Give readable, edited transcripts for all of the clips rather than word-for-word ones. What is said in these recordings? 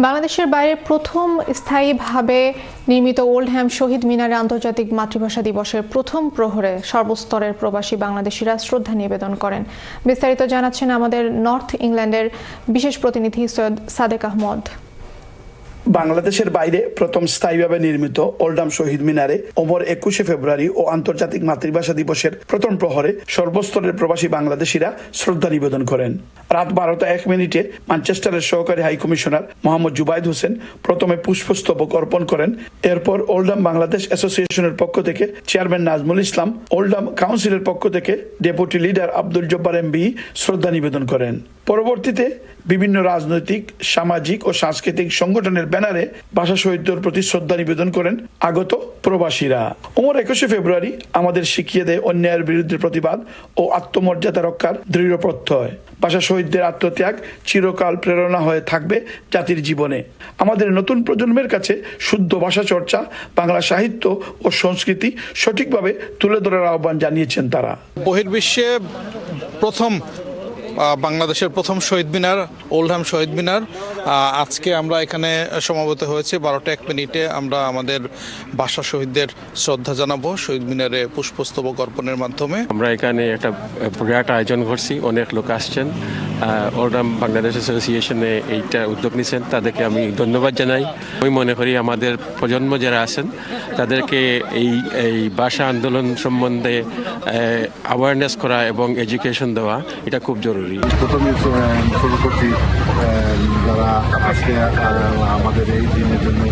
বাংলাদেশের বাইরে প্রথম স্থায়ীভাবে নির্মিত ওল্ডহ্যাম শহীদ মিনারে আন্তর্জাতিক মাতৃভাষা দিবসের প্রথম প্রহরে সর্বস্তরের প্রবাসী বাংলাদেশিরা শ্রদ্ধা নিবেদন করেন। বিস্তারিত জানাচ্ছেন আমাদের নর্থ ইংল্যান্ডের বিশেষ প্রতিনিধি সৈয়দ সাদেক আহমদ। বাংলাদেশের বাইরে প্রথম স্থায়ীভাবে নির্মিত ওল্ডহ্যাম শহীদ মিনারে অমর 21শে ফেব্রুয়ারি ও আন্তর্জাতিক মাতৃভাষা দিবসের প্রথম প্রহরে সর্বস্তরের প্রবাসী বাংলাদেশিরা শ্রদ্ধা নিবেদন করেন। রাত 12:01 ম্যানচেস্টারের সহকারী হাইকমিশনার মোহাম্মদ জুবাইদ হোসেন প্রথমে পুষ্পস্তবক অর্পণ করেন। এরপর ওল্ডহ্যাম বাংলাদেশ অ্যাসোসিয়েশনের পক্ষ থেকে চেয়ারম্যান নাজমুল ইসলাম, ওল্ডহ্যাম কাউন্সিলের পক্ষ থেকে deputy leader Abdul Jabbar MB শ্রদ্ধা নিবেদন করেন। পরবর্তীতে বিভিন্ন রাজনৈতিক, সামাজিক ও সাংস্কৃতিক সংগঠনের ব্যানারে ভাষা শহীদদের প্রতি শ্রদ্ধা নিবেদন করেন আগত প্রবাসীরা। অমর 21শে ফেব্রুয়ারি আমাদের শিখিয়ে দেয় অন্যায়ের বিরুদ্ধে প্রতিবাদ ও আত্মমর্যাদা রক্ষার দৃঢ় প্রত্যয়। ভাষা শহীদদের আত্মত্যাগ চিরকাল প্রেরণা হয়ে থাকবে জাতির জীবনে। আমাদের নতুন প্রজন্মের কাছে শুদ্ধ ভাষা চর্চা, বাংলা সাহিত্য ও সংস্কৃতি সঠিকভাবে তুলে ধরার আহ্বান জানিয়েছেন তারা। বহির্বিশ্বে প্রথম বাংলাদেশের প্রথম শহীদ মিনার ওল্ডহ্যাম শহীদ মিনার, আজকে আমরা এখানে সমবেত হয়েছি 12:01 আমরা আমাদের ভাষা শহীদদের শ্রদ্ধা জানাবো শহীদ মিনারে পুষ্পস্তবক অর্পণের মাধ্যমে। আমরা এখানে একটা বিরাট আয়োজন করছি, অনেক লোক আসছেন। ওল্ডহ্যাম বাংলাদেশ অ্যাসোসিয়েশনে এইটা উদ্যোগ নিয়েছেন, তাদেরকে আমি ধন্যবাদ জানাই। আমি মনে করি আমাদের প্রজন্ম যারা আছেন তাদেরকে এই ভাষা আন্দোলন সম্বন্ধে অ্যাওয়ারনেস করা এবং এডুকেশন দেওয়া এটা খুব জরুরি। প্রথমে শুরু করছি যারা আজকে আমাদের এই দিনের জন্য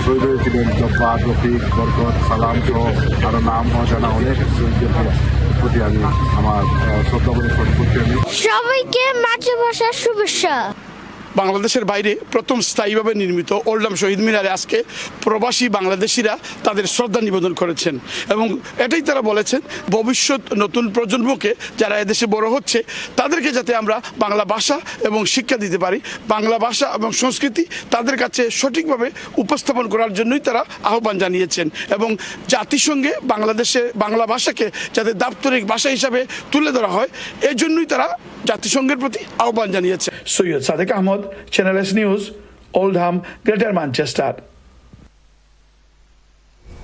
শহীদ হয়েছিলেন, জব্বার, রফিক, বরকত, সালাম সহ আরো নাম অজানা অনেক শহীদদের প্রতি আমি আমার শ্রদ্ধা প্রদর্শন করছি। সবাইকে মাতৃভাষার শুভেচ্ছা। বাংলাদেশের বাইরে প্রথম স্থায়ীভাবে নির্মিত ওল্ডহ্যাম শহীদ মিনারে আজকে প্রবাসী বাংলাদেশিরা তাদের শ্রদ্ধা নিবেদন করেছেন এবং এটাই তারা বলেছেন ভবিষ্যৎ নতুন প্রজন্মকে যারা এদেশে বড় হচ্ছে তাদেরকে যাতে আমরা বাংলা ভাষা এবং শিক্ষা দিতে পারি, বাংলা ভাষা এবং সংস্কৃতি তাদের কাছে সঠিকভাবে উপস্থাপন করার জন্যই তারা আহ্বান জানিয়েছেন এবং জাতিসংঘে বাংলাদেশে বাংলা ভাষাকে যাতে দাপ্তরিক ভাষা হিসাবে তুলে ধরা হয় এই জন্যই তারা জাতিসংঘের প্রতি আহ্বান জানিয়েছে। Syed Sadek Ahmed, channel S news, Oldham, Greater Manchester.